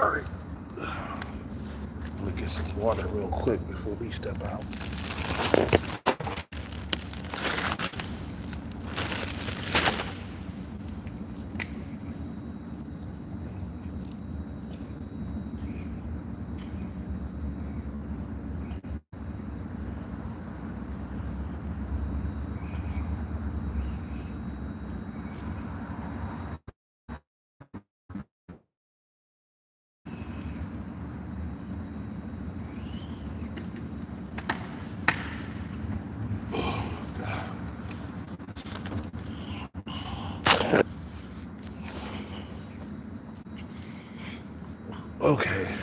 All right. Let me get some water real quick before we step out. Okay.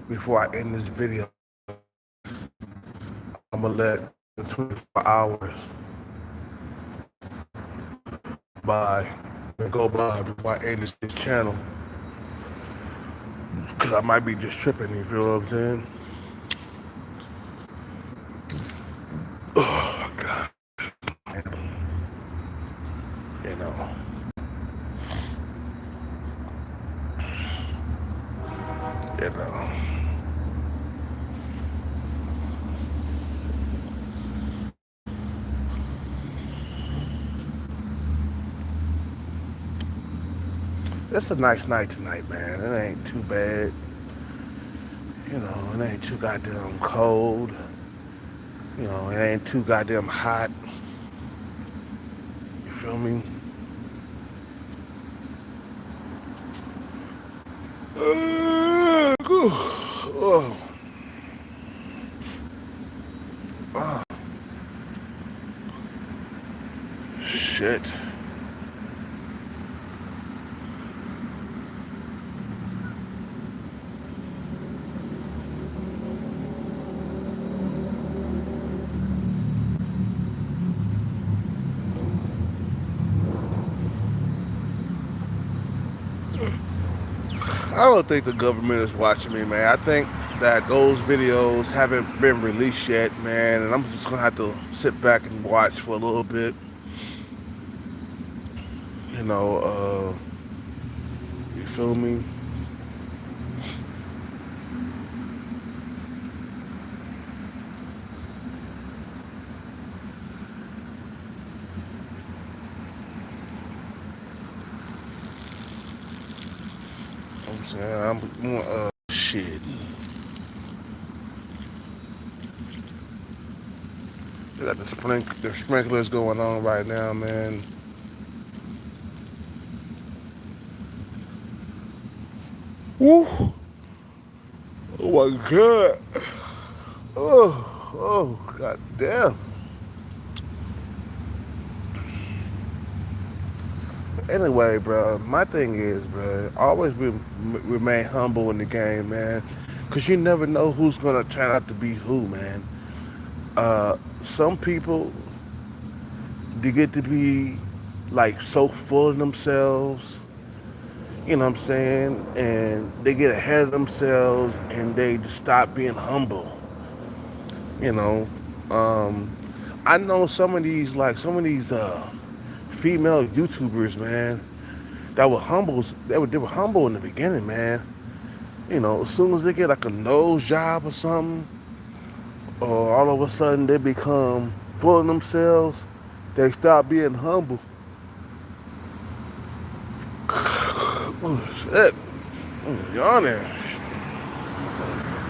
Before I end this video, I'm gonna let the 24 hours by and go by before I end this channel. Cause I might be just tripping, you feel what I'm saying? Oh God. You know. You know. It's a nice night tonight, man. It ain't too bad. You know, it ain't too goddamn cold. You know, it ain't too goddamn hot. You feel me? Oh, oh, shit. I don't think the government is watching me, man. I think that those videos haven't been released yet, man, and I'm just gonna have to sit back and watch for a little bit. You know, you feel me? I'm saying shit. They got the sprinklers going on right now, man. Woo! Oh my god! Oh, god damn! Anyway, bro, my thing is, bro, always remain humble in the game, man, cause you never know who's gonna turn out to be who, man. Some people they get to be like so full of themselves, you know what I'm saying, and they get ahead of themselves and they just stop being humble, you know. Um, I know some of these female YouTubers, man, that were humble. They were humble in the beginning, man. You know, as soon as they get like a nose job or something, or all of a sudden they become full of themselves, they stop being humble. Oh shit! I'm yawning.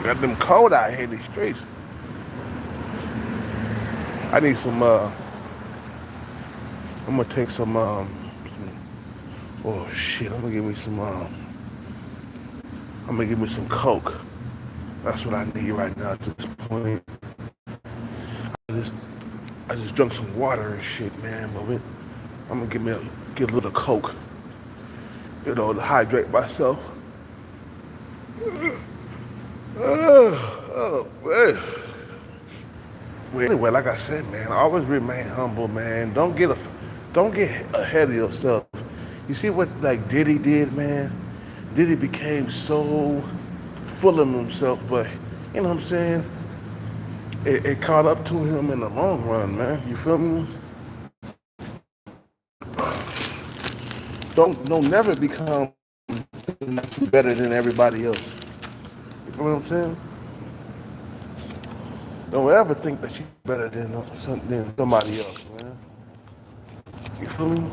Got them cold out here in these streets. I need some. I'm gonna take oh shit! I'm gonna give me some. I'm gonna give me some Coke. That's what I need right now at this point. I just, I just drunk some water and shit, man. But I'm gonna get a little Coke, you know, to hydrate myself. Oh man. Well, anyway, like I said, man, always remain humble, man. Don't get ahead of yourself. You see what like Diddy did, man? Diddy became so full of himself, but you know what I'm saying? It caught up to him in the long run, man. You feel me? Don't never become better than everybody else. You feel what I'm saying? Don't ever think that you're better than somebody else, man. You feel me?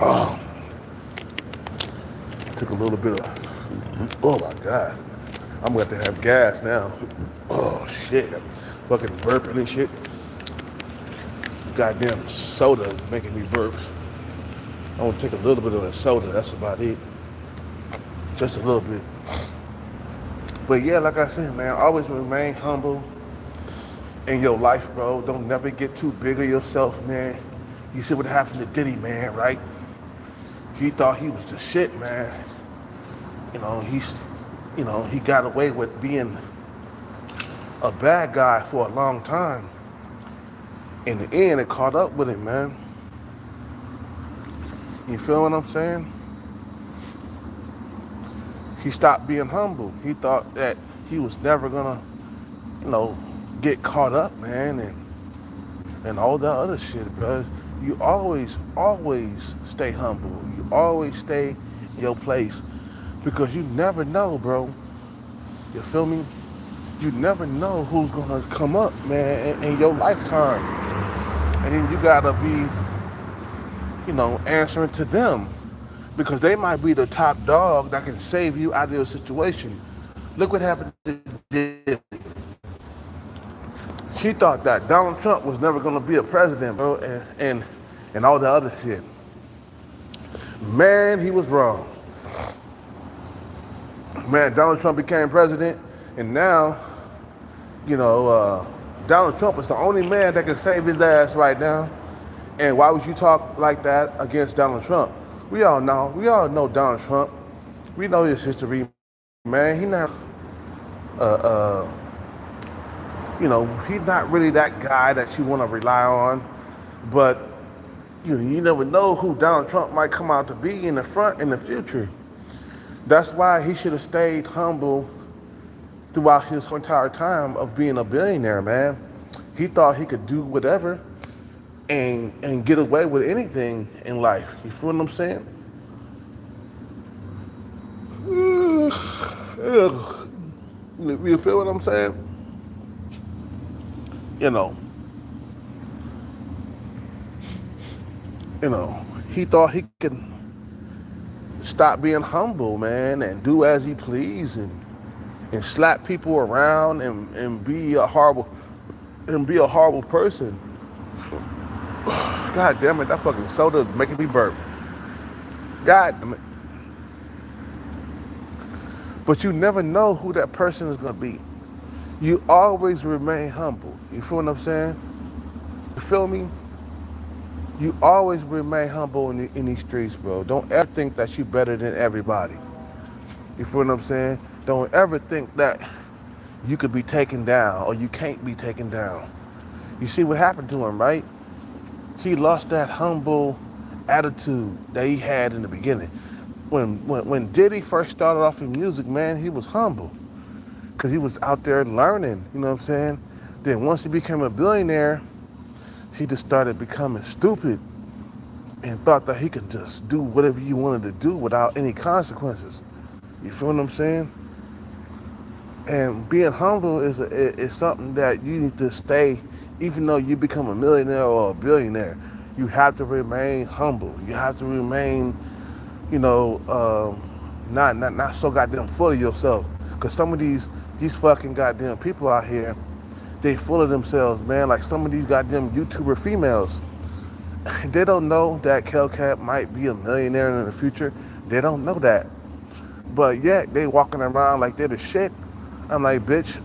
Oh, took a little bit of. Oh my God, I'm going to have gas now. Oh shit, I'm fucking burping and shit. Goddamn soda is making me burp. I want to take a little bit of that soda. That's about it. Just a little bit. But yeah, like I said, man, always remain humble in your life, bro. Don't never get too big of yourself, man. You see what happened to Diddy, man, right? He thought he was the shit, man. You know, he got away with being a bad guy for a long time. In the end, it caught up with him, man. You feel what I'm saying? He stopped being humble. He thought that he was never gonna, you know, get caught up, man, and all that other shit, bro. You always stay humble. You always stay in your place because you never know, bro. You feel me? You never know who's gonna come up, man, in your lifetime, and then you gotta be, answering to them because they might be the top dog that can save you out of your situation. Look what happened to Diddy. He thought that Donald Trump was never gonna be a president, bro, and all the other shit. Man, he was wrong. Man, Donald Trump became president, and now, Donald Trump is the only man that can save his ass right now. And why would you talk like that against Donald Trump? We all know Donald Trump. We know his history, man. He not, uh, he's not really that guy that you want to rely on. But you never know who Donald Trump might come out to be in the future. That's why he should have stayed humble throughout his entire time of being a billionaire, man. He thought he could do whatever and get away with anything in life. You feel what I'm saying? You feel what I'm saying? You know, he thought he could stop being humble, man, and do as he pleased and slap people around and be a horrible person. God damn it, that fucking soda is making me burp. God damn it. But you never know who that person is gonna be. You always remain humble. You feel what I'm saying? You feel me? You always remain humble in these streets, bro. Don't ever think that you're better than everybody. You feel what I'm saying? Don't ever think that you could be taken down or you can't be taken down. You see what happened to him, right? He lost that humble attitude that he had in the beginning. When Diddy first started off in music, man, he was humble because he was out there learning, you know what I'm saying? Then once he became a billionaire, he just started becoming stupid and thought that he could just do whatever he wanted to do without any consequences. You feel what I'm saying? And being humble is something that you need to stay, even though you become a millionaire or a billionaire. You have to remain humble. You have to remain, not so goddamn full of yourself. Because some of these fucking goddamn people out here, they full of themselves, man. Like some of these goddamn YouTuber females, they don't know that Kelcat might be a millionaire in the future. They don't know that. But yet they walking around like they're the shit. I'm like, bitch,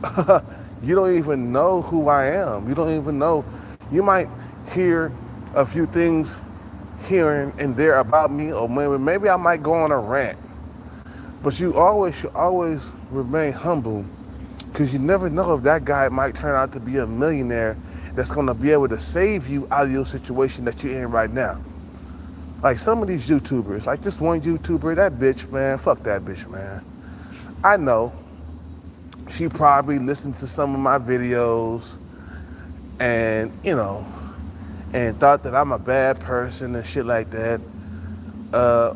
you don't even know who I am. You don't even know. You might hear a few things here and there about me, or maybe I might go on a rant. But you should always remain humble, because you never know if that guy might turn out to be a millionaire that's going to be able to save you out of your situation that you're in right now. Like some of these YouTubers, like this one YouTuber, that bitch, man, fuck that bitch, man. I know she probably listened to some of my videos and and thought that I'm a bad person and shit like that.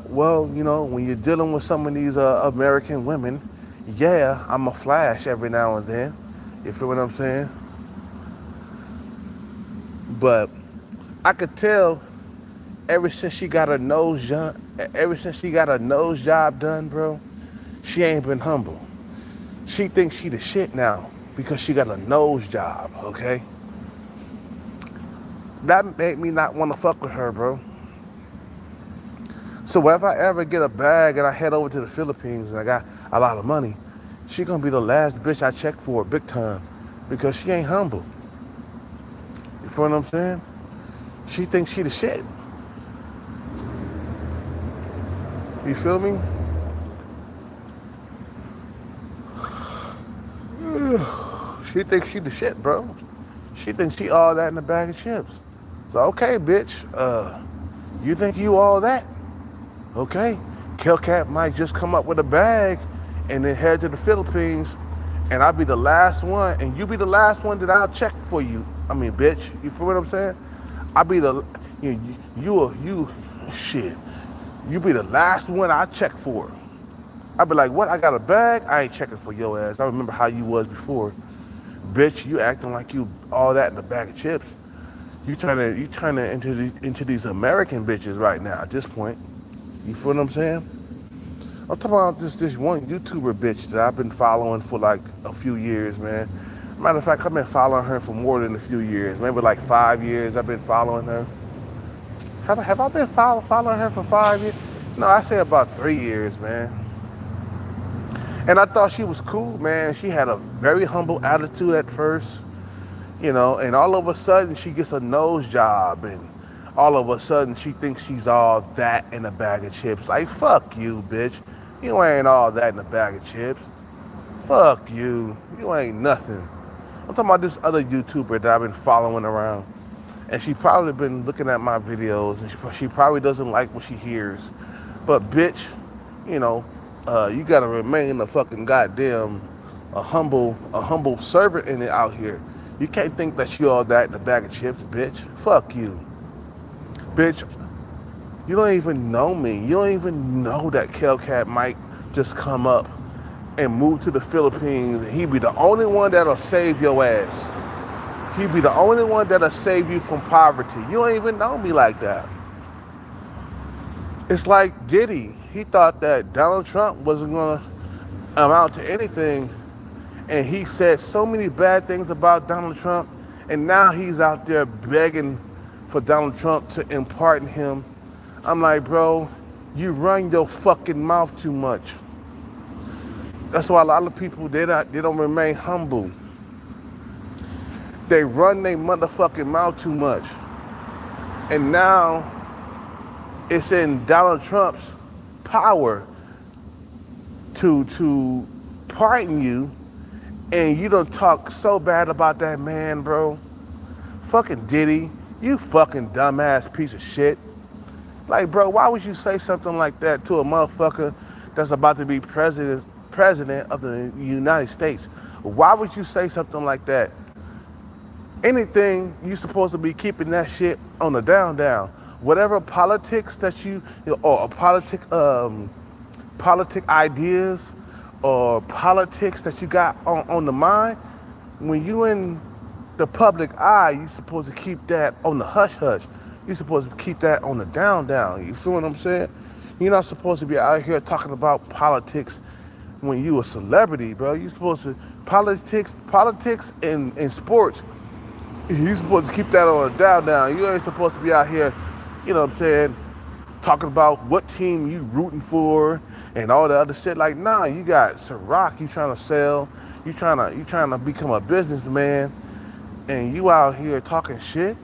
Well, when you're dealing with some of these American women, yeah, I'm a flash every now and then. You feel what I'm saying? But I could tell ever since she got her nose job, ever since she got her nose job done, bro, she ain't been humble. She thinks she the shit now because she got a nose job. Okay, that made me not want to fuck with her, bro. So if I ever get a bag and I head over to the Philippines and I got a lot of money, she gonna be the last bitch I check for big time because she ain't humble. You feel what I'm saying? She thinks she the shit. You feel me? She thinks she the shit, bro. She thinks she all that in a bag of chips. So okay, bitch. You think you all that? Okay. Hellcat might just come up with a bag and then head to the Philippines, and I'll be the last one, and you be the last one that I'll check for you. I mean, bitch. You feel what I'm saying? I'll be the you shit. You be the last one I check for. I'll be like, what? I got a bag? I ain't checking for your ass. I remember how you was before. Bitch, you acting like you all that in a bag of chips. You turning into these American bitches right now at this point. You feel what I'm saying? I'm talking about this one YouTuber bitch that I've been following for like a few years, man. Matter of fact, I've been following her for more than a few years. Maybe like 5 years I've been following her. Have I been following her for 5 years? No, I say about 3 years, man. And I thought she was cool, man. She had a very humble attitude at first, and all of a sudden she gets a nose job, and all of a sudden she thinks she's all that in a bag of chips. Like, fuck you, bitch. You ain't all that in a bag of chips. Fuck you. You ain't nothing. I'm talking about this other YouTuber that I've been following around. And she probably been looking at my videos, and she probably doesn't like what she hears. But bitch, you know, you gotta remain a fucking goddamn a humble servant in it out here. You can't think that you all that in a bag of chips, bitch. Fuck you, bitch. You don't even know me. You don't even know that Hellcat might just come up and move to the Philippines, and he be the only one that'll save your ass. He be the only one that'll save you from poverty. You don't even know me like that. It's like Diddy. He thought that Donald Trump wasn't gonna amount to anything, and he said so many bad things about Donald Trump, and now he's out there begging for Donald Trump to impart him. I'm like, bro, you run your fucking mouth too much. That's why a lot of people they don't remain humble. They run their motherfucking mouth too much. And now it's in Donald Trump's power to pardon you, and you don't talk so bad about that man, bro. Fucking Diddy, you fucking dumbass piece of shit. Like, bro, why would you say something like that to a motherfucker that's about to be president of the United States? Why would you say something like that? Anything, you supposed to be keeping that shit on the down. Whatever politics that or politic ideas or politics that you got on the mind, when you in the public eye, you supposed to keep that on the hush hush. You supposed to keep that on the down. You feel what I'm saying? You're not supposed to be out here talking about politics when you a celebrity, bro. You supposed to politics and sports. You supposed to keep that on the down. You ain't supposed to be out here, you know what I'm saying, talking about what team you rooting for and all the other shit. Like, nah, you got Ciroc you trying to sell. You trying to become a businessman, and you out here talking shit.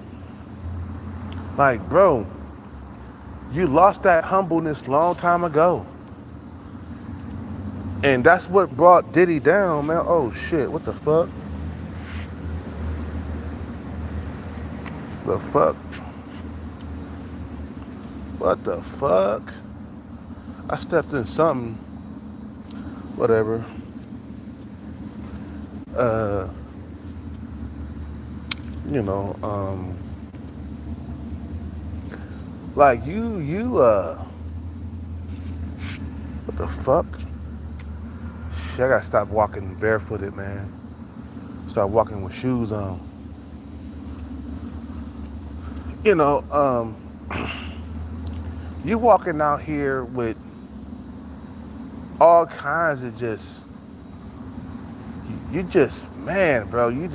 Like, bro, you lost that humbleness long time ago. And that's what brought Diddy down, man. Oh shit, what the fuck? The fuck? What the fuck? I stepped in something. Whatever. You know, like what the fuck? Shit, I gotta stop walking barefooted, man. Start walking with shoes on. You know, you walking out here with all kinds of just, you just, man, bro, you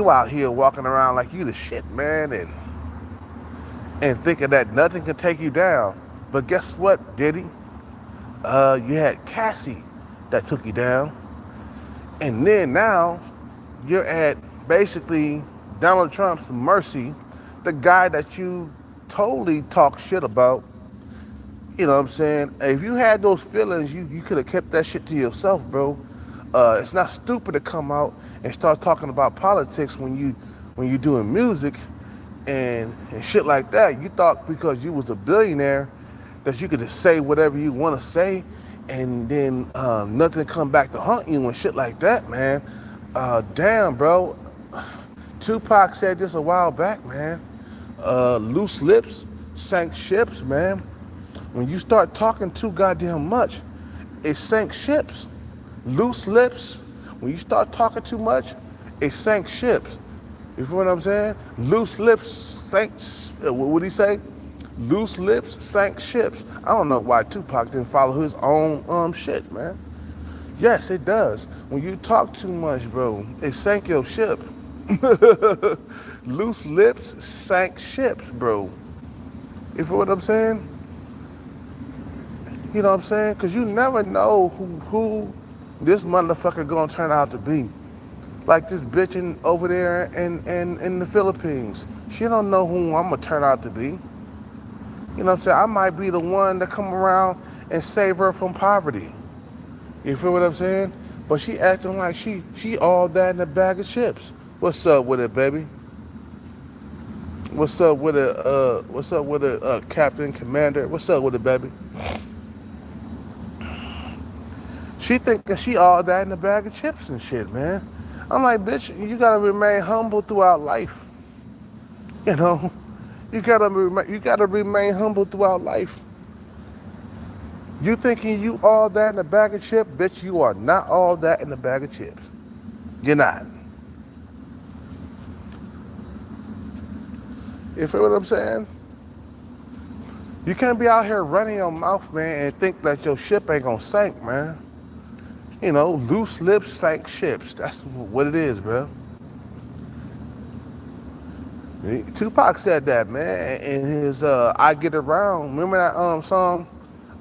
out here walking around like you the shit, man, and thinking that nothing can take you down. But guess what, Diddy? You had Cassie that took you down, and then now you're at basically Donald Trump's mercy, the guy that you totally talk shit about. You know what I'm saying? If you had those feelings, you could have kept that shit to yourself, bro. It's not stupid to come out and start talking about politics when you doing music and shit like that. You thought because you was a billionaire that you could just say whatever you want to say, and then nothing come back to haunt you and shit like that, man. Damn, bro. Tupac said this a while back, man. Loose lips sank ships, man. When you start talking too goddamn much, it sinks ships. Loose lips, when you start talking too much, it sinks ships. You feel what I'm saying? Loose lips sank, what did he say? Loose lips sank ships. I don't know why Tupac didn't follow his own shit, man. Yes, it does. When you talk too much, bro, it sank your ship. Loose lips sank ships, bro. You feel what I'm saying? You know what I'm saying? Because you never know who this motherfucker gonna turn out to be. Like this bitch over there in the Philippines. She don't know who I'm gonna turn out to be. You know what I'm saying? I might be the one that come around and save her from poverty. You feel what I'm saying? But she acting like she all that in a bag of chips. What's up with it, baby? What's up with it, Captain Commander? What's up with it, baby? She thinking she all that in a bag of chips and shit, man. I'm like, bitch, you gotta remain humble throughout life. You know, you gotta remain humble throughout life. You thinking you all that in a bag of chips, bitch? You are not all that in a bag of chips. You're not. You feel what I'm saying? You can't be out here running your mouth, man, and think that your ship ain't gonna sink, man. You know, loose lips sink ships. That's what it is, bro. Tupac said that, man, in his "I Get Around." Remember that song,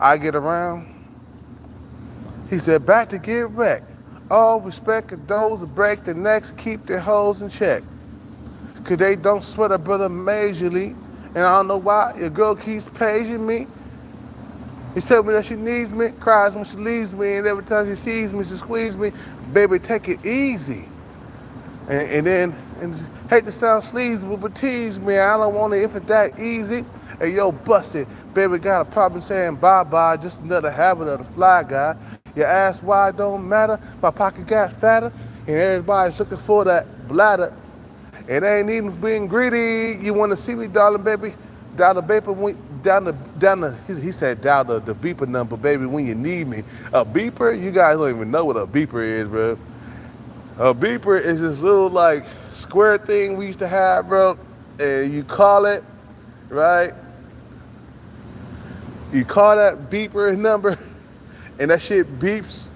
"I Get Around"? He said, "Back to get wrecked. All respect to those who break their necks, keep their hoes in check. Cause they don't sweat a brother majorly. And I don't know why your girl keeps paging me. She tells me that she needs me, cries when she leaves me, and every time she sees me, she squeezes me. Baby, take it easy. And hate to sound sleazy, but tease me. I don't want it if it's that easy. Hey, yo, bust it. Baby got a problem saying bye-bye, just another habit of the fly guy. You ask why it don't matter, my pocket got fatter, and everybody's looking for that bladder. It ain't even being greedy. You want to see me, darling, baby? Down the beeper, he said down the beeper number, baby, when you need me. A beeper? You guys don't even know what a beeper is, bro. A beeper is this little like square thing we used to have, bro. And you call it, right? You call that beeper number, and that shit beeps,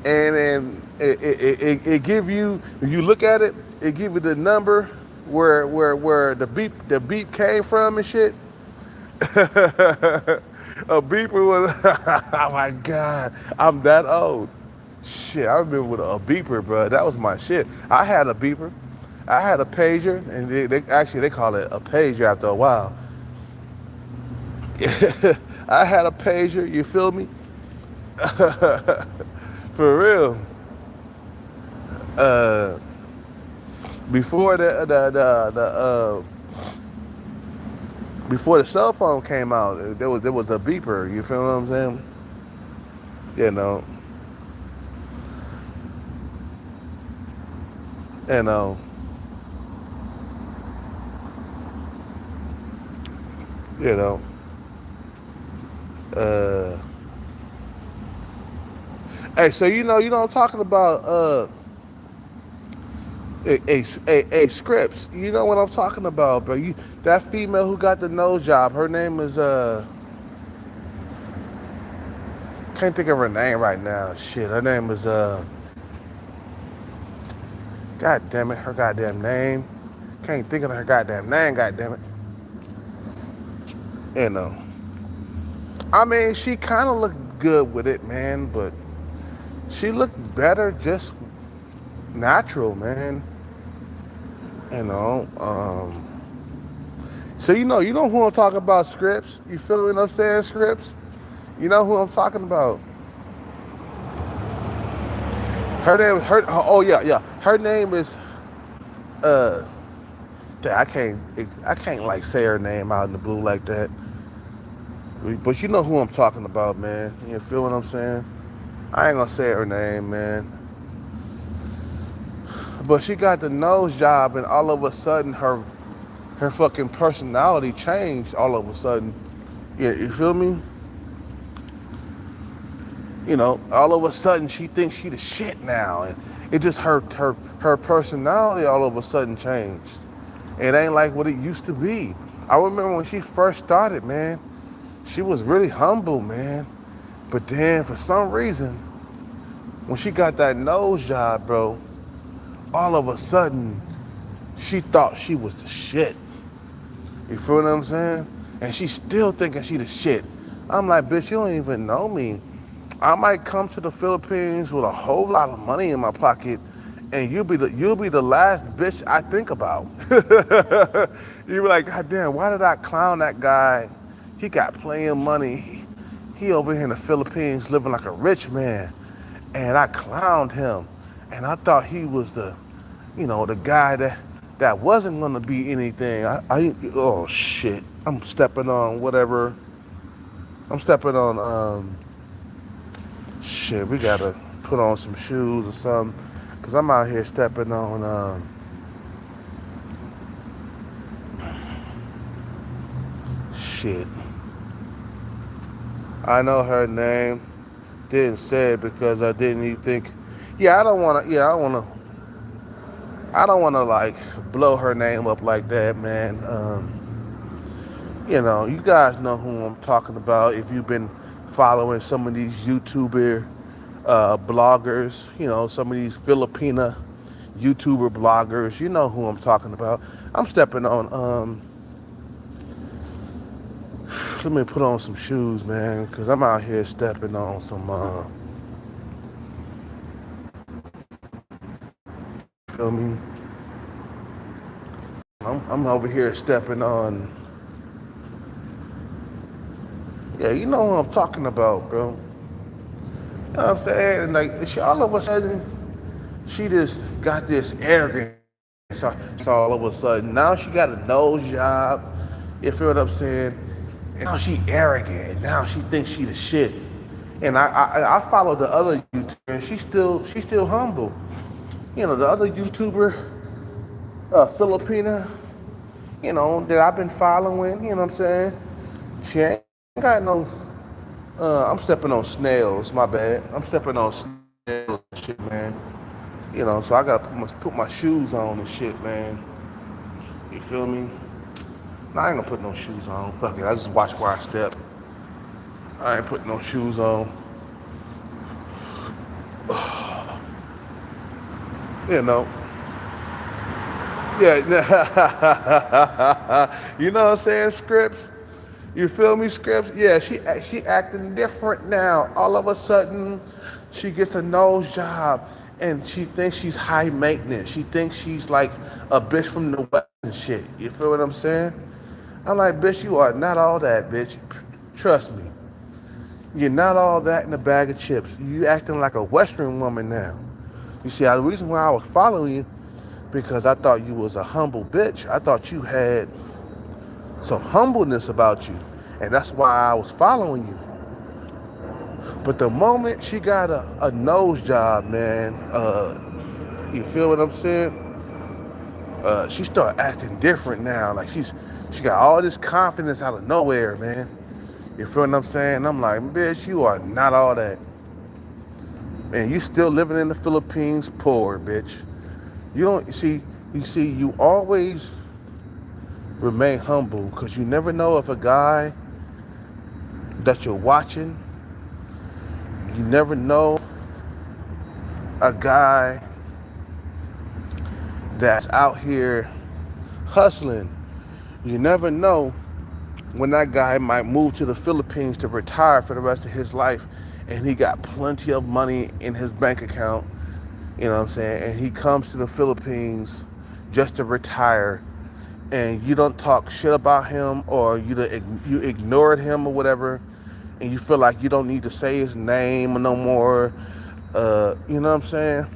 and then it give you, when you look at it, it give you the number where the beep came from and shit. A beeper was, oh my God, I'm that old. Shit, I remember with a beeper, bro. That was my shit. I had a beeper. I had a pager, and they call it a pager after a while. I had a pager, you feel me? For real. Uh, before before the cell phone came out, there was a beeper. You feel what I'm saying? You know. You you know, uh, hey, so you know, I'm talking about Scripps. You know what I'm talking about, bro. That female who got the nose job. Her name is can't think of her name right now. Shit, her name is God damn it, her goddamn name. Can't think of her goddamn name. God damn it. You know, I mean, she kind of looked good with it, man, but she looked better just natural, man. You know, so you know who I'm talking about, Scripps. You feel what I'm saying, Scripps? You know who I'm talking about. Her name, oh yeah, yeah. Her name is, uh, I can't like say her name out in the blue like that. But you know who I'm talking about, man. You feel what I'm saying? I ain't gonna say her name, man. But she got the nose job, and all of a sudden, her fucking personality changed. All of a sudden, yeah, you feel me? You know, all of a sudden she thinks she the shit now, and it just her personality all of a sudden changed. It ain't like what it used to be. I remember when she first started, man. She was really humble, man. But then for some reason, when she got that nose job, bro, all of a sudden she thought she was the shit. You feel what I'm saying? And she's still thinking she the shit. I'm like, bitch, you don't even know me. I might come to the Philippines with a whole lot of money in my pocket, and you'll be the last bitch I think about. You be like, God damn, why did I clown that guy? He got plenty of money. He over here in the Philippines living like a rich man, and I clowned him, and I thought he was the guy that wasn't gonna be anything. Oh shit, I'm stepping on whatever. I'm stepping on shit. We gotta put on some shoes or something, cause I'm out here stepping on shit. I know her name. Didn't say it because I didn't even think. Yeah, I don't wanna. Yeah, I wanna. I don't wanna like blow her name up like that, man. You guys know who I'm talking about if you've been following some of these YouTuber bloggers, some of these Filipina YouTuber bloggers. You know who I'm talking about. I'm stepping on, let me put on some shoes, man, because I'm out here stepping on some, feel me? I'm over here stepping on, yeah, you know who I'm talking about, bro. You know what I'm saying? And like, she all of a sudden, she just got this arrogance. So all of a sudden, now she got a nose job. You feel what I'm saying? And now she arrogant. And now she thinks she the shit. And I follow the other YouTuber, and she's still humble. The other YouTuber, Filipina, that I've been following. You know what I'm saying? She ain't got no. I'm stepping on snails. My bad. I'm stepping on snails and shit, man. So I gotta put my shoes on and shit, man. You feel me? Nah, I ain't gonna put no shoes on. Fuck it. I just watch where I step. I ain't putting no shoes on. You know. Yeah. You know what I'm saying, Scripps? You feel me, Scripps? Yeah, she acting different now. All of a sudden, she gets a nose job, and she thinks she's high maintenance. She thinks she's like a bitch from the West and shit. You feel what I'm saying? I'm like, bitch, you are not all that, bitch. Trust me. You're not all that in a bag of chips. You acting like a Western woman now. You see, the reason why I was following you, because I thought you was a humble bitch. I thought you had some humbleness about you. And that's why I was following you. But the moment she got a nose job, man, you feel what I'm saying? She started acting different now. Like she got all this confidence out of nowhere, man. You feel what I'm saying? I'm like, bitch, you are not all that. Man, you still living in the Philippines, poor bitch. You always remain humble because you never know if a guy that you're watching, you never know a guy that's out here hustling. You never know when that guy might move to the Philippines to retire for the rest of his life and he got plenty of money in his bank account, you know what I'm saying? And he comes to the Philippines just to retire and you don't talk shit about him or you ignored him or whatever and you feel like you don't need to say his name no more. You know what I'm saying?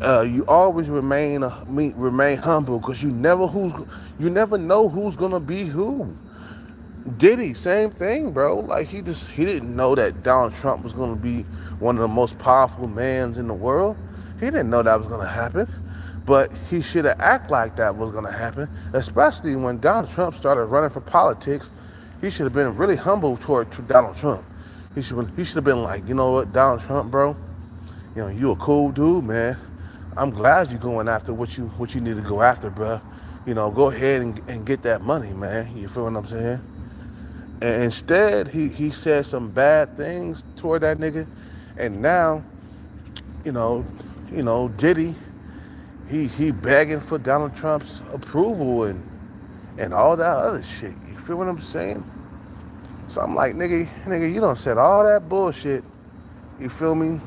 You always remain humble because you never know who's gonna be who. Diddy, same thing, bro. Like he didn't know that Donald Trump was gonna be one of the most powerful mans in the world. He didn't know that was gonna happen, but he should have acted like that was gonna happen. Especially when Donald Trump started running for politics, he should have been really humble to Donald Trump. He should have been like, you know what, Donald Trump, bro. You know, you a cool dude, man. I'm glad you're going after what you need to go after, bro. You know, go ahead and get that money, man. You feel what I'm saying? And instead, he said some bad things toward that nigga, and now, you know, Diddy, he begging for Donald Trump's approval and all that other shit. You feel what I'm saying? So I'm like, nigga, you done said all that bullshit. You feel me? You know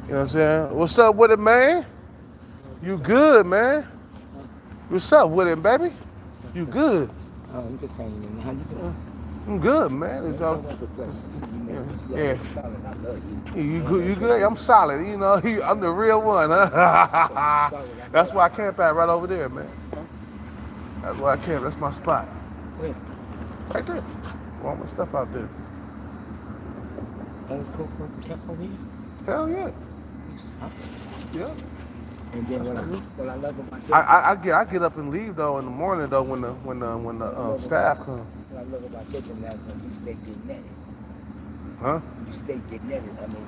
what I'm saying? What's up with it, man? You good, man? What's up with it, baby? You good? Oh, I'm just hanging in. How you doing? I'm good, man. It's all. It's a pleasure to see you, man. Yeah. You're solid. I love you. You good? You good? I'm solid. You know, I'm the real one. Huh? That's why I camp at right over there, man. That's why I camp. That's my spot. Where? Right there. All my stuff out there. That was cool for us to camp over here? Hell yeah. You solid. Yeah. And then what I love about I get up and leave though in the morning though when the staff come. What I love about taking that is you stay getting netted. Huh? You stay getting netted. I mean,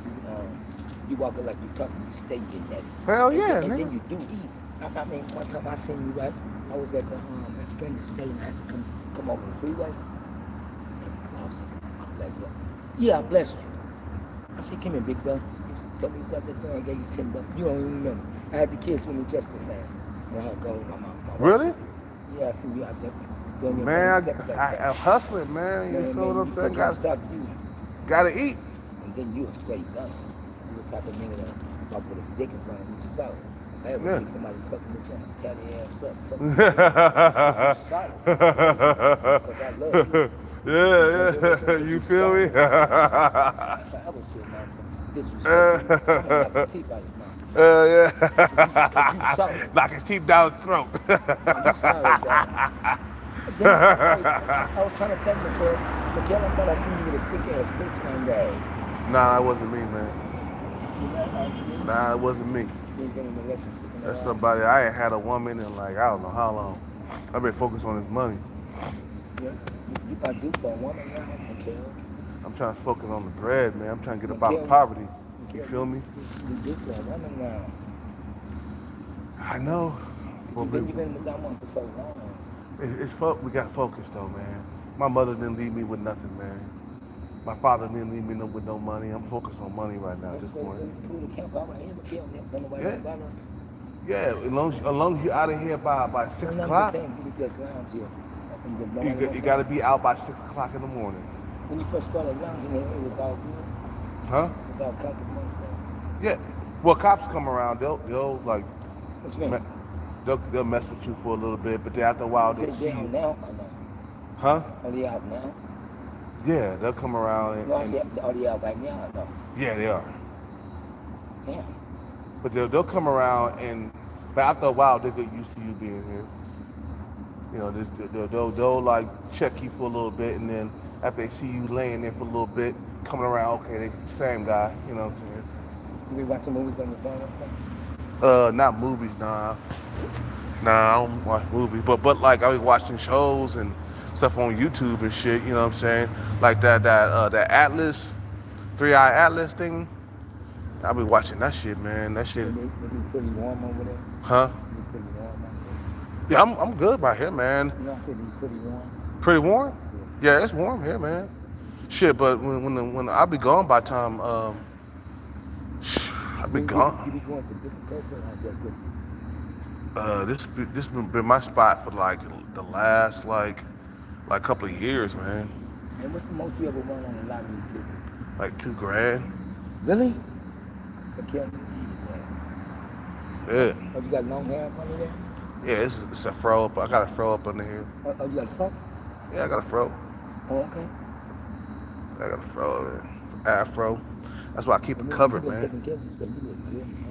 you walking like you talking. You stay getting netted. Hell yeah, and nigga. then you do eat. I mean, one time I seen you right. I was at the extended stay and I had to come over the freeway. And I was like, I'm like, look, yeah, I blessed you. I said, come here, big brother. Tell me what I gave you $10. You don't even remember. I had the kids with me just the same. When I go with my mom. Really? Yeah, I see you out there doing your Man, thing. I'm hustling, man. You feel what I'm saying? Gotta eat. And then you a straight gun. You the type of nigga that walk with his dick in front of you solid. I ever see somebody fucking with you, I'm gonna tear their ass up. You solid. Because I love you. Yeah. You feel me? If I ever see a motherfucker disrespect you, I'm gonna knock his teeth out his mouth. Yeah. Knock his teeth down his throat. I'm sorry, dog. I was trying to thank Mikhail. Mikhail, I thought I seen you with a thick ass bitch one day. Nah, that wasn't me, man. You know, Nah, it wasn't me. You ain't been in a relationship in a That's while. somebody. I ain't had a woman in like I don't know how long. I've been focused on this money. Yeah. You got to do for a woman now, Mikhail. I'm trying to focus on the bread, man. I'm trying to get up out of poverty. You feel me? You do for a woman now. I know. You've been with that one for so long. We got focused though, man. My mother didn't leave me with nothing, man. My father didn't leave me with no money. I'm focused on money right now at this point. Yeah, as long as you're out of here by 6 o'clock. You could just lounge here. You got to be out by 6 o'clock in the morning. When you first started lounging here, it was all good. Huh? It was all comfortable and stuff. Yeah. Well, cops come around. They'll like. What you mean? They'll mess with you for a little bit, but then after a while they'll see you. Now or no? Huh? Are they out now? Yeah, they'll come around and. No, I said, are they out right now or no? Yeah, they are. Yeah. But they'll come around but after a while they get used to you being here. You know, they'll like check you for a little bit, and then after they see you laying there for a little bit, coming around, okay, they same guy. You know what I'm saying? You be watching movies on your phone and stuff? Not movies, nah. Nah, I don't watch movies, but like I be watching shows and stuff on YouTube and shit. You know what I'm saying? Like that Atlas, Three Eye Atlas thing. I be watching that shit, man. That shit, It be pretty warm over there. huh? It be pretty warm out there. Yeah, I'm good right here, man. You know, I said it be pretty warm. Pretty warm. Yeah. Yeah, it's warm here, man. Shit, but when I be gone by time, I be You gone. be going to different places or just different? This been my spot for like the last like couple of years, man. And what's the most you ever won on a lottery ticket? Like 2 grand. Really? Okay. Yeah, Oh, you got long hair money there? yeah. It's a fro up. I got a fro up under here. Oh, you got a phone? Yeah, I got a fro. Oh, okay. I got a fro, afro. That's why I keep it covered, You been man. taking care of yourself. You look good, man.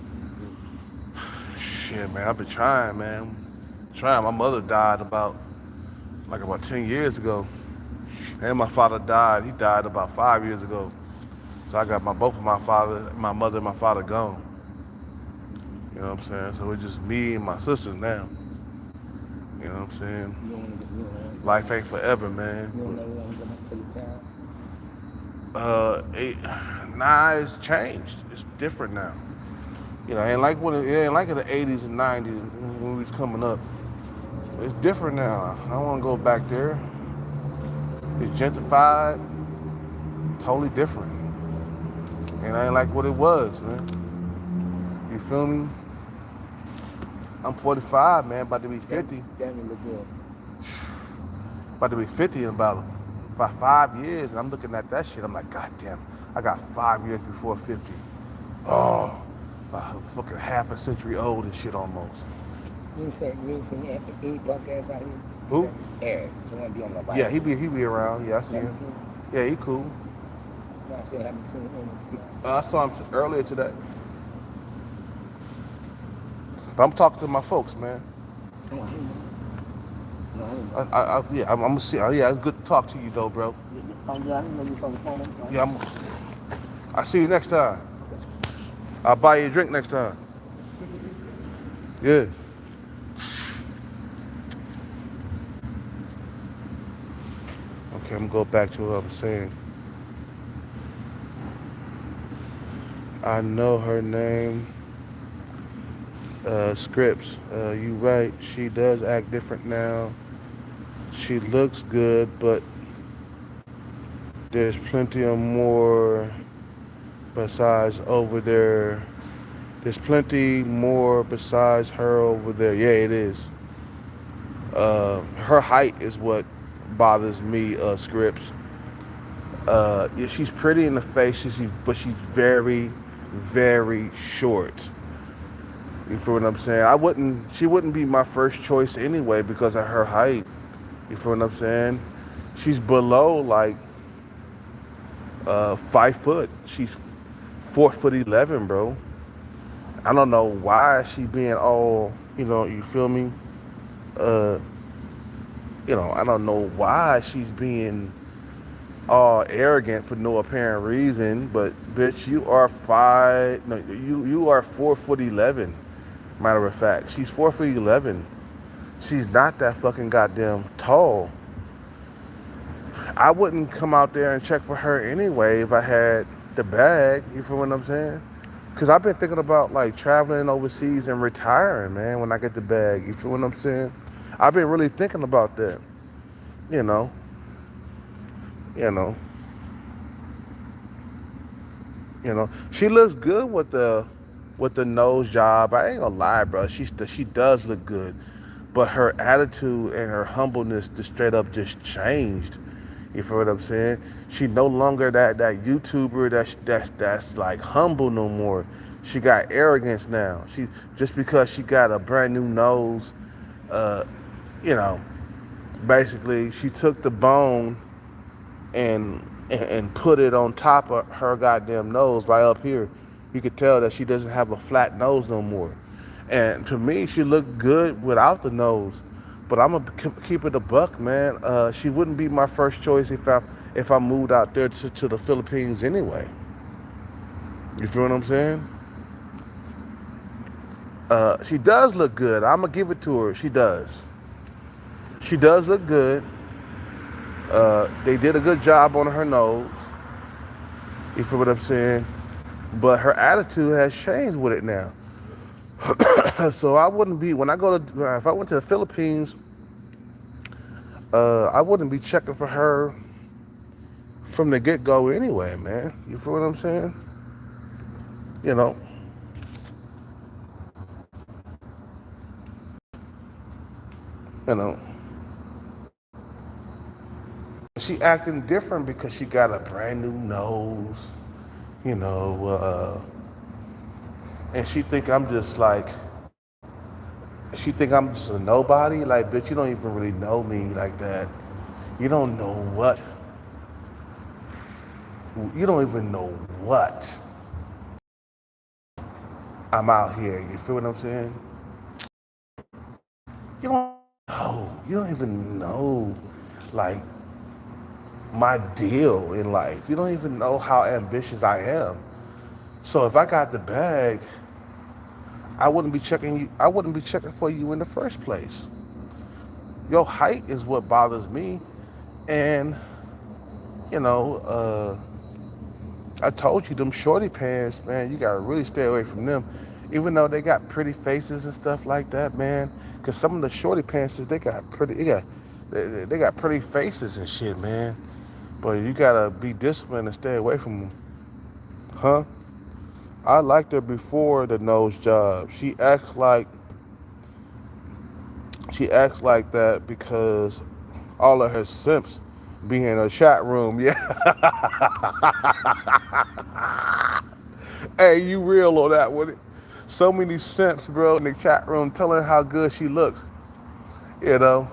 Shit, man. I've been trying, man. Trying. My mother died about 10 years ago, and my father died. He died about 5 years ago. So I got both of my mother and my father gone. You know what I'm saying? So it's just me and my sisters now. You know what I'm saying? You don't want to get, you don't want to, Life ain't forever, man. you don't never want to go back to the town. Nah, it's changed. It's different now. You know, it ain't like in the '80s and '90s when we was coming up. It's different now. I don't want to go back there. It's gentrified, totally different, and I ain't like what it was, man. You feel me? I'm 45, man, about to be 50. Damn, you look good. About to be 50 in about 5 years, and I'm looking at that shit. I'm like, God damn, I got 5 years before 50. Oh, fucking half a century old and shit almost. You ain't seen any punk ass out here? Who? Eric. You want to be on my bike? Yeah, he be around. Yeah, I see You haven't him. seen him? Yeah, he cool. No, I said, haven't seen him in the I saw him earlier today. But I'm talking to my folks, man. No, I ain't. No, I ain't. Yeah, I'm gonna see. Oh, yeah, it's good to talk to you though, bro. Oh, yeah, I didn't know you was on the phone. I'm sorry. Yeah, I'll see you next time. I'll buy you a drink next time. Yeah. Okay, I'm gonna go back to what I'm saying. I know her name. Scripps. You right. She does act different now. She looks good, but there's plenty of more besides over there. There's plenty more besides her over there. Yeah, it is. Her height is what bothers me, Scripps. Yeah, she's pretty in the face, but she's very, very short. You feel what I'm saying? She wouldn't be my first choice anyway because of her height. You feel what I'm saying? She's below like 5 foot. She's 4'11", bro. I don't know why she being all, you feel me? Uh, I don't know why she's being all arrogant for no apparent reason, but bitch, you are 4'11". Matter of fact, she's 4'11". She's not that fucking goddamn tall. I wouldn't come out there and check for her anyway if I had the bag. You feel what I'm saying? Because I've been thinking about like traveling overseas and retiring, man, when I get the bag. You feel what I'm saying? I've been really thinking about that. You know. You know. She looks good with the nose job. I ain't gonna lie, bro. She does look good, but her attitude and her humbleness just straight up just changed. You feel what I'm saying? She no longer that YouTuber that's like humble no more. She got arrogance now. She just because she got a brand new nose, uh, you know, basically she took the bone and put it on top of her goddamn nose right up here. You could tell that she doesn't have a flat nose no more. And to me, she looked good without the nose. But I'm gonna keep it a buck, man. She wouldn't be my first choice if I moved out there to the Philippines anyway. You feel what I'm saying? She does look good. I'm gonna give it to her. She does. She does look good. They did a good job on her nose. You feel what I'm saying? But her attitude has changed with it now. So I wouldn't be when I go to if I went to the Philippines, I wouldn't be checking for her from the get go anyway, man. You feel what I'm saying? You know, you know. She acting different because she got a brand new nose, you know, and she think I'm just a nobody. Like, bitch, you don't even really know me like that. You don't know what. You don't even know what I'm out here. You feel what I'm saying? You don't know. You don't even know, like, my deal in life. You don't even know how ambitious I am. So if I got the bag, I wouldn't be checking you. I wouldn't be checking for you in the first place. Your height is what bothers me, and you know, I told you them shorty pants, man. You gotta really stay away from them, even though they got pretty faces and stuff like that, man. Cause some of the shorty pants, they got pretty faces and shit, man. But you gotta be disciplined and stay away from them, huh? I liked her before the nose job. She acts like that because all of her simps be in her chat room. Yeah. Hey, you real on that one. So many simps, bro, in the chat room telling her how good she looks. You know.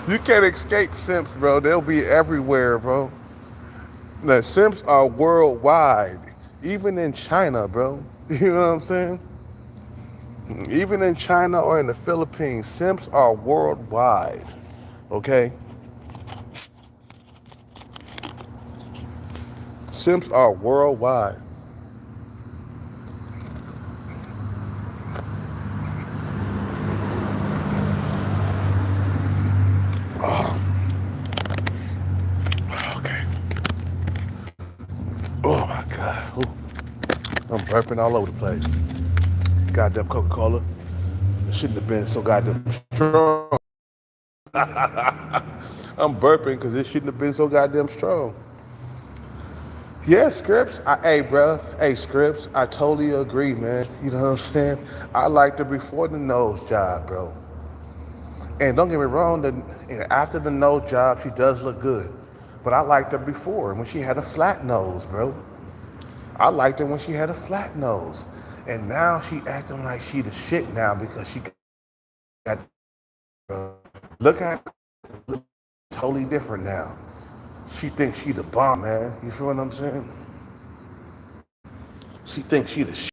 You can't escape simps, bro. They'll be everywhere, bro. The simps are worldwide. Even in China, bro. You know what I'm saying? Even in China or in the Philippines, simps are worldwide. Okay? Simps are worldwide. Oh, okay. Oh my God. Ooh, I'm burping all over the place. Goddamn Coca-Cola. It shouldn't have been so goddamn strong. I'm burping because it shouldn't have been so goddamn strong. Yeah, Scripps. Hey, bro. Hey, Scripps. I totally agree, man. You know what I'm saying? I liked her before the nose job, bro. And don't get me wrong, after the nose job, she does look good. But I liked her before when she had a flat nose, bro. I liked her when she had a flat nose. And now she acting like she the shit now because she got, look at her, totally different now. She thinks she the bomb, man. You feel what I'm saying? She thinks she the shit.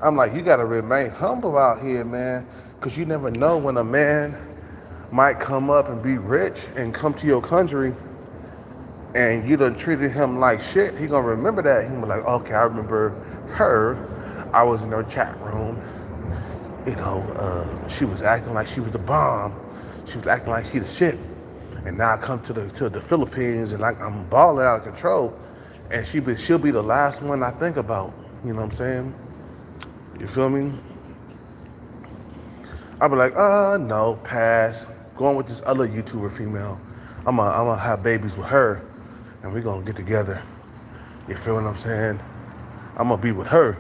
I'm like, you gotta remain humble out here, man. Cause you never know when a man might come up and be rich and come to your country and you done treated him like shit. He gonna remember that. He be like, okay, I remember her. I was in her chat room. You know, she was acting like she was the bomb. She was acting like she the shit. And now I come to the Philippines and like I'm balling out of control. And she'll be the last one I think about. You know what I'm saying? You feel me? I'll be like, no, pass. Going with this other YouTuber female. I'm gonna have babies with her, and we're gonna get together. You feel what I'm saying? I'm gonna be with her.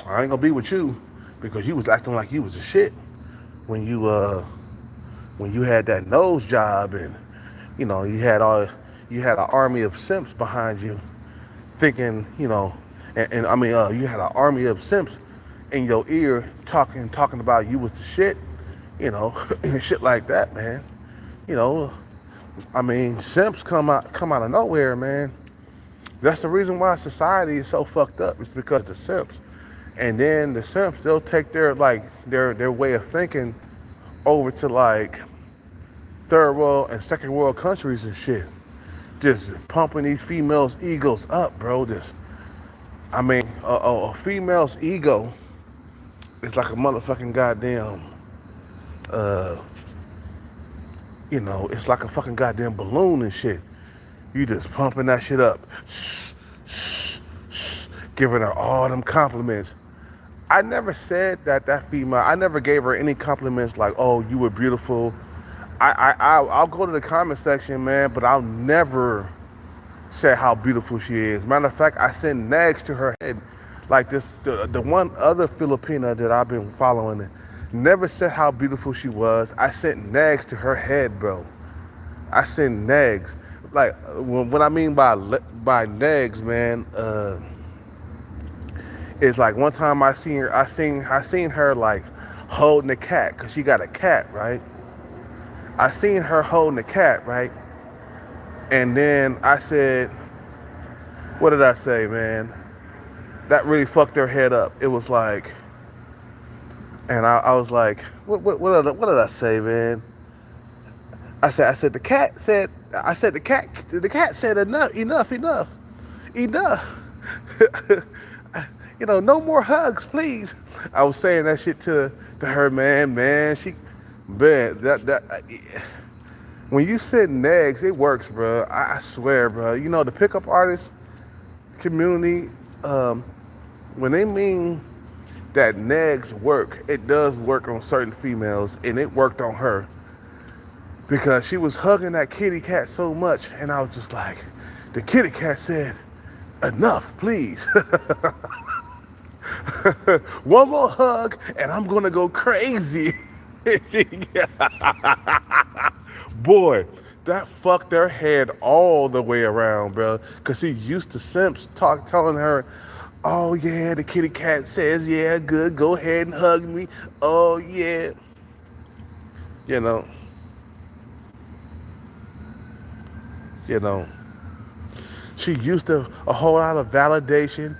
I ain't gonna be with you because you was acting like you was a shit when you had that nose job and you know you had an army of simps behind you thinking and I mean you had an army of simps in your ear talking about you was the shit, and shit like that, man. You know, I mean, simps come out of nowhere, man. That's the reason why society is so fucked up. It's because of the simps. And then the simps, they'll take their way of thinking over to like third world and second world countries and shit. just pumping these females' egos up, bro. A female's ego is like a motherfucking goddamn, uh, it's like a fucking goddamn balloon and shit. You just pumping that shit up, giving her all them compliments. I never said that female. I never gave her any compliments like, "Oh, you were beautiful." I'll go to the comment section, man, but I'll never say how beautiful she is. Matter of fact, I sent nags to her head, like this. The one other Filipina that I've been following never said how beautiful she was. I sent nags to her head, bro. I sent nags. Like what I mean by nags, man. It's like one time I seen her like holding a cat, cause she got a cat, right? I seen her holding the cat, right? And then I said, what did I say, man? That really fucked her head up. It was like, and I was like, what did I say, man? I said the cat said enough. No more hugs, please. I was saying that shit to her, man. When you send nags, it works, bro. I swear, bro. The pickup artist community, when they mean that nags work, it does work on certain females, and it worked on her because she was hugging that kitty cat so much, and I was just like, the kitty cat said, enough, please. One more hug, and I'm gonna go crazy. Boy, that fucked her head all the way around, bro. Cause she used to simps telling her, "Oh yeah, the kitty cat says yeah, good. Go ahead and hug me. Oh yeah." You know. She used to a whole lot of validation,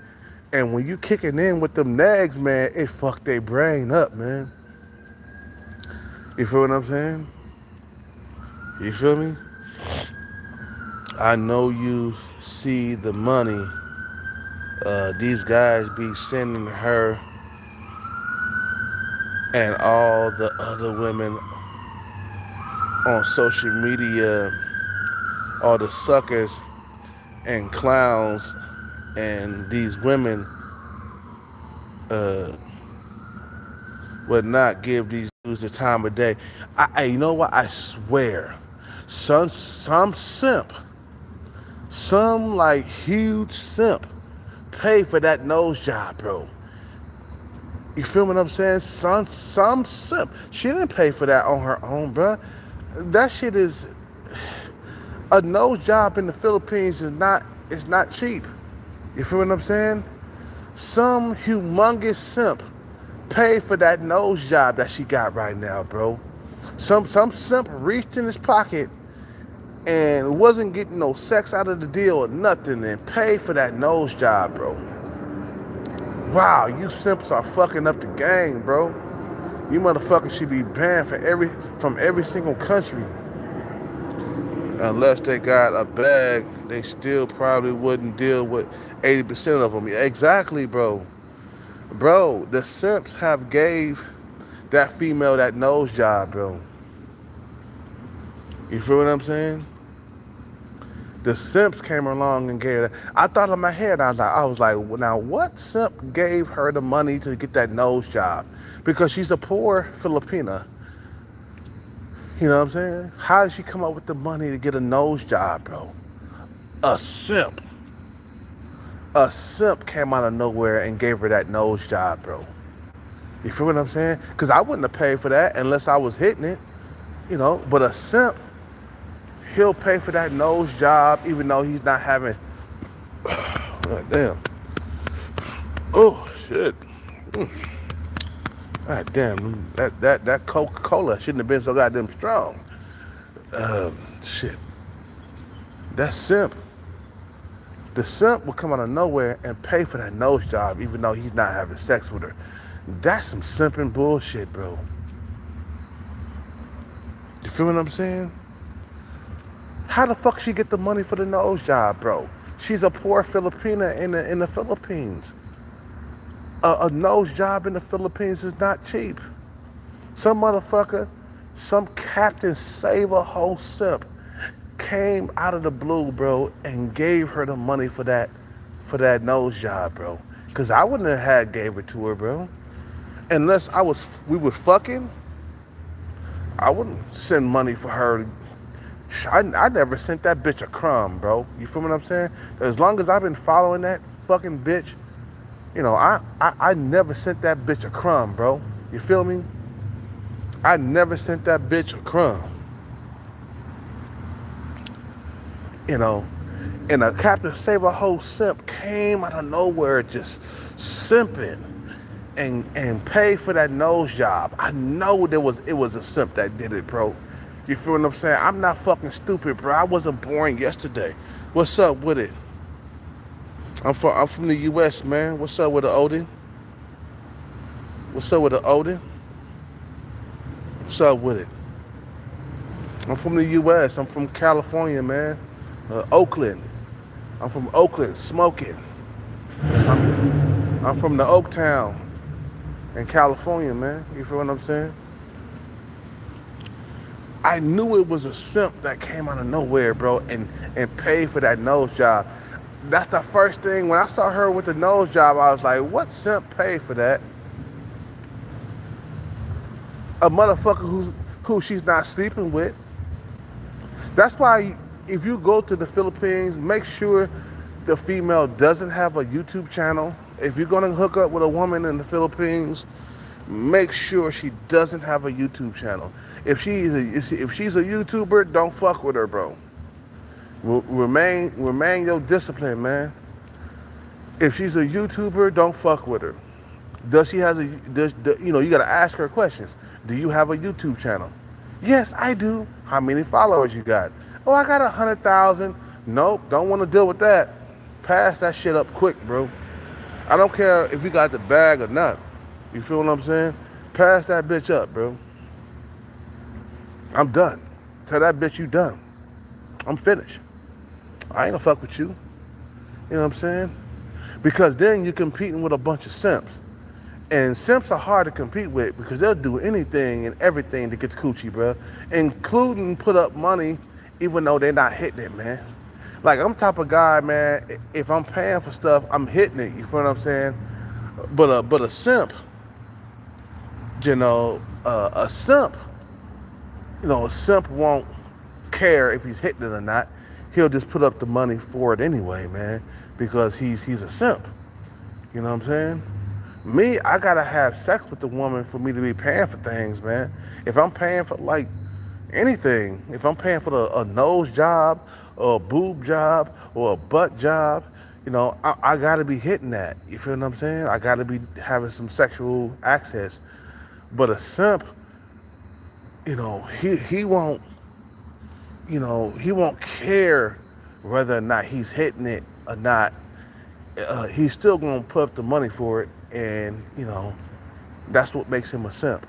and when you kicking in with them nags, man, it fucked their brain up, man. You feel what I'm saying? You feel me? I know you see the money these guys be sending her and all the other women on social media, all the suckers and clowns, and these women would not give these dudes the time of day. You know what? I swear, some simp, some like huge simp, pay for that nose job, bro. You feel what I'm saying? Some simp. She didn't pay for that on her own, bro. That shit is a nose job in the Philippines is not cheap. You feel what I'm saying? Some humongous simp paid for that nose job that she got right now, bro. Some simp reached in his pocket and wasn't getting no sex out of the deal or nothing and paid for that nose job, bro. Wow, you simps are fucking up the game, bro. You motherfuckers should be banned from every single country. Unless they got a bag, they still probably wouldn't deal with 80% of them. Exactly, bro. Bro, the simps have gave that female that nose job, bro. You feel what I'm saying? The simps came along and gave her. I thought in my head, I was like, well, now what simp gave her the money to get that nose job? Because she's a poor Filipina. You know what I'm saying? How did she come up with the money to get a nose job, bro? A simp. A simp came out of nowhere and gave her that nose job, bro. You feel what I'm saying? Because I wouldn't have paid for that unless I was hitting it. But a simp, he'll pay for that nose job even though he's not having... God damn. Oh, shit. God damn, that Coca-Cola shouldn't have been so goddamn strong. Shit. That simp. The simp will come out of nowhere and pay for that nose job even though he's not having sex with her. That's some simping bullshit, bro. You feel what I'm saying? How the fuck she get the money for the nose job, bro? She's a poor Filipina in the Philippines. A nose job in the Philippines is not cheap. Some motherfucker, some Captain Save a Whole Simp came out of the blue, bro, and gave her the money for that nose job, bro. Cause I wouldn't have had gave it to her, bro. Unless we was fucking, I wouldn't send money for her. I never sent that bitch a crumb, bro. You feel what I'm saying? As long as I've been following that fucking bitch, you know, I never sent that bitch a crumb, bro. You feel me? I never sent that bitch a crumb. You know, and a Captain Save a Whole Simp came out of nowhere just simping and paid for that nose job. I know it was a simp that did it, bro. You feel what I'm saying? I'm not fucking stupid, bro. I wasn't born yesterday. What's up with it? I'm from the US, man. What's up with the Odin? What's up with the Odin? What's up with it? I'm from the US. I'm from California, man. Oakland. I'm from Oakland, smoking. I'm from the Oaktown in California, man. You feel what I'm saying? I knew it was a simp that came out of nowhere, bro, and paid for that nose job. That's the first thing. When I saw her with the nose job, I was like, what simp paid for that? A motherfucker who she's not sleeping with. That's why if you go to the Philippines, make sure the female doesn't have a YouTube channel. If you're gonna hook up with a woman in the Philippines, make sure she doesn't have a YouTube channel. If she's a YouTuber, don't fuck with her, bro. Remain your discipline, man. If she's a YouTuber, don't fuck with her. You gotta ask her questions. Do you have a YouTube channel? Yes, I do. How many followers you got? Oh, I got 100,000. Nope, don't want to deal with that. Pass that shit up quick, bro. I don't care if you got the bag or not. You feel what I'm saying? Pass that bitch up, bro. I'm done. Tell that bitch you done. I'm finished. I ain't gonna fuck with you. You know what I'm saying? Because then you're competing with a bunch of simps. And simps are hard to compete with because they'll do anything and everything to get the coochie, bro. Including put up money even though they're not hitting it, man. Like, I'm the type of guy, man, if I'm paying for stuff, I'm hitting it. You feel what I'm saying? But a simp, a simp won't care if he's hitting it or not. He'll just put up the money for it anyway, man, because he's a simp. You know what I'm saying? Me, I gotta have sex with the woman for me to be paying for things, man. If I'm paying for like anything, if I'm paying for a nose job or a boob job or a butt job, I gotta be hitting that. You feel what I'm saying? I gotta be having some sexual access. But a simp, he won't, he won't care whether or not he's hitting it or not. He's still gonna put up the money for it, and that's what makes him a simp.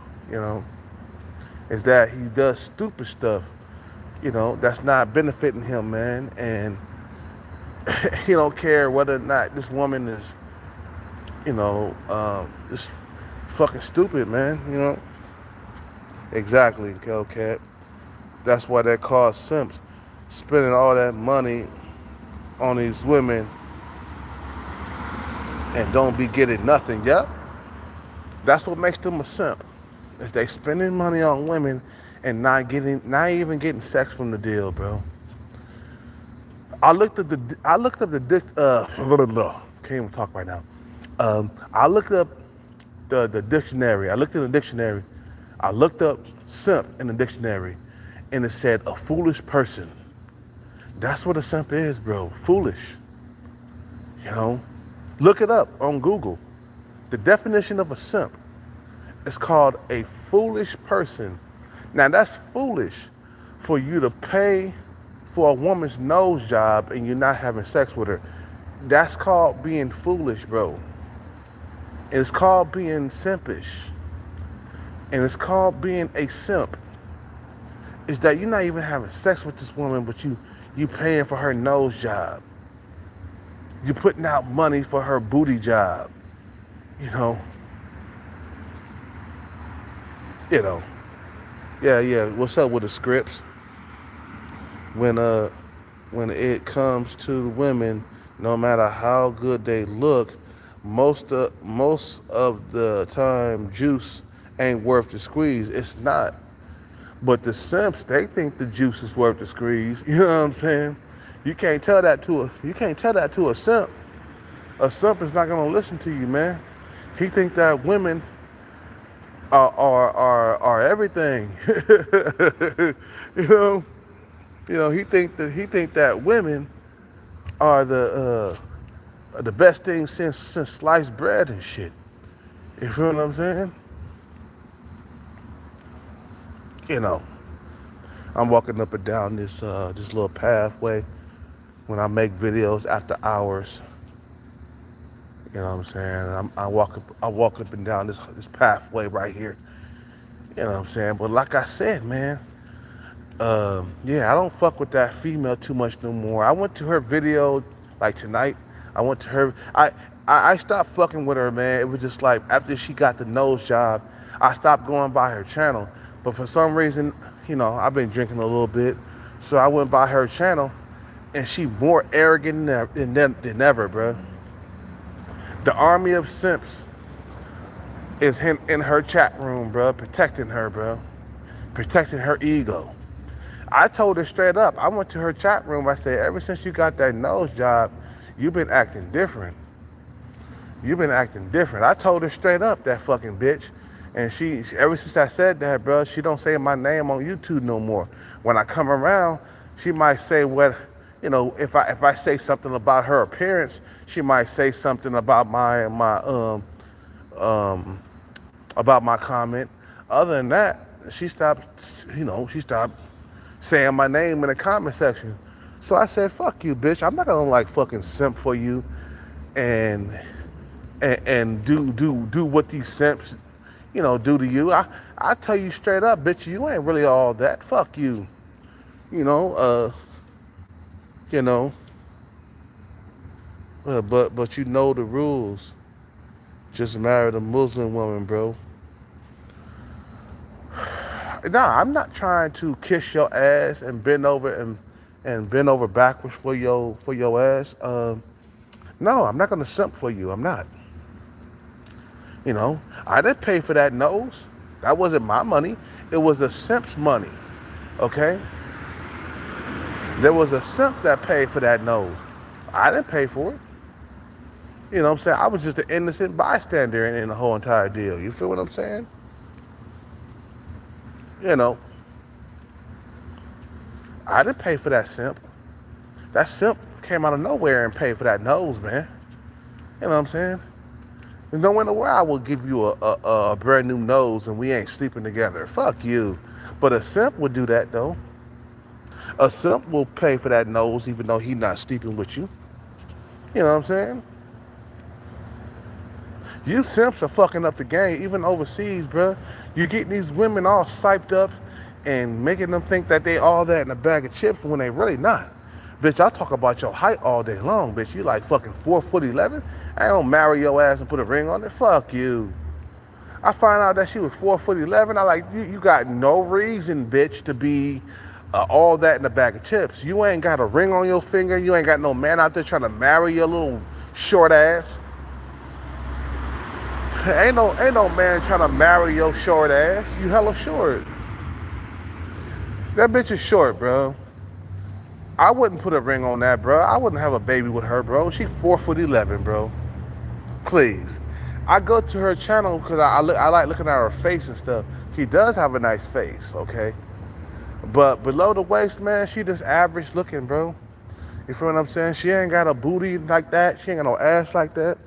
Is that he does stupid stuff, that's not benefiting him, man, and he don't care whether or not this woman is, just fucking stupid, man. Exactly, Hellcat. That's why they call simps, spending all that money on these women and don't be getting nothing. Yep. That's what makes them a simp. Is they spending money on women and not even getting sex from the deal, bro. I looked up the can't even talk right now. I looked up the dictionary. I looked in the dictionary. I looked up simp in the dictionary, and it said a foolish person. That's what a simp is, bro. Foolish. Look it up on Google. The definition of a simp is called a foolish person. Now, that's foolish for you to pay for a woman's nose job and you're not having sex with her. That's called being foolish, bro. It's called being simpish. And it's called being a simp. is that you're not even having sex with this woman, but you paying for her nose job. You putting out money for her booty job. You know, you know. Yeah. What's up with the scripts? When when it comes to women, no matter how good they look, most of the time juice ain't worth the squeeze. It's not. But the simps, they think the juice is worth the squeeze. You know what I'm saying? You can't tell that to a simp. A simp is not gonna listen to you, man. He think that women are everything. you know, he think that women are the best thing since sliced bread and shit. You feel what I'm saying? You know, I'm walking up and down this little pathway when I make videos after hours. You know what I'm saying? I walk up and down this pathway right here. You know what I'm saying? But like I said, man, yeah, I don't fuck with that female too much no more. I went to her video like tonight. I went to her. I stopped fucking with her, man. It was just like after she got the nose job, I stopped going by her channel. But for some reason, I've been drinking a little bit, so I went by her channel, and she more arrogant than ever, bro. The army of simps is in her chat room, bro, protecting her, bro, protecting her ego. I told her straight up. I went to her chat room. I said, ever since you got that nose job, you've been acting different. You've been acting different. I told her straight up, that fucking bitch. And she ever since I said that, bro, she don't say my name on YouTube no more. When I come around, she might say if I say something about her appearance, she might say something about my about my comment. Other than that, she stopped saying my name in the comment section. So I said, fuck you, bitch. I'm not gonna like fucking simp for you and do what these simps, do to you. I tell you straight up, bitch, you ain't really all that. Fuck you. But you know the rules. Just married a Muslim woman, bro. Nah, I'm not trying to kiss your ass and bend over and bend over backwards for your ass. No, I'm not gonna simp for you. I'm not. I didn't pay for that nose. That wasn't my money. It was a simp's money. Okay? There was a simp that paid for that nose. I didn't pay for it. You know what I'm saying? I was just an innocent bystander in the whole entire deal. You feel what I'm saying? I didn't pay for that simp. That simp came out of nowhere and paid for that nose, man. You know what I'm saying? There's no way in the world I will give you a brand new nose and we ain't sleeping together. Fuck you. But a simp would do that, though. A simp will pay for that nose even though he not sleeping with you. You know what I'm saying? You simps are fucking up the game, even overseas, bro. You getting these women all psyched up and making them think that they all that in a bag of chips when they really not. Bitch, I talk about your height all day long, bitch. You like fucking 4'11". I don't marry your ass and put a ring on it. Fuck you. I find out that she was 4'11". I like, you got no reason, bitch, to be all that in a bag of chips. You ain't got a ring on your finger. You ain't got no man out there trying to marry your little short ass. Ain't no man trying to marry your short ass. You hella short. That bitch is short, bro. I wouldn't put a ring on that, bro. I wouldn't have a baby with her, bro. She 4'11", bro. Please. I go to her channel because I like looking at her face and stuff. She does have a nice face, okay? But below the waist, man, she just average looking, bro. You feel what I'm saying? She ain't got a booty like that. She ain't got no ass like that.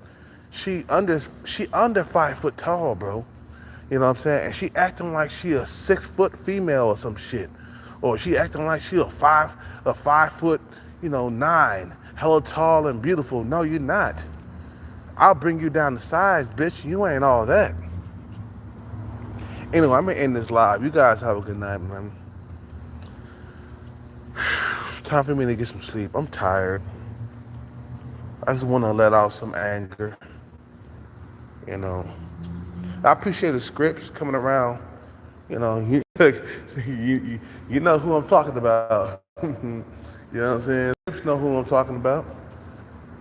She under 5 foot tall, bro. You know what I'm saying? And she acting like she a 6 foot female or some shit. Or she acting like she a 5 foot, 9, hella tall and beautiful. No, you're not. I'll bring you down to size, bitch. You ain't all that. Anyway, I'm gonna end this live. You guys have a good night, man. time for me to get some sleep. I'm tired. I just want to let out some anger. You know, I appreciate the scripts coming around. You know, you know who I'm talking about. You know what I'm saying? Scripts know who I'm talking about.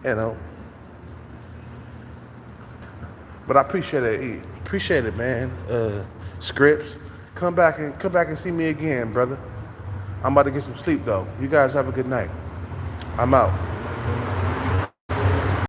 You know, but I appreciate it. Appreciate it, man. Scripts, come back and see me again, brother. I'm about to get some sleep though. You guys have a good night. I'm out.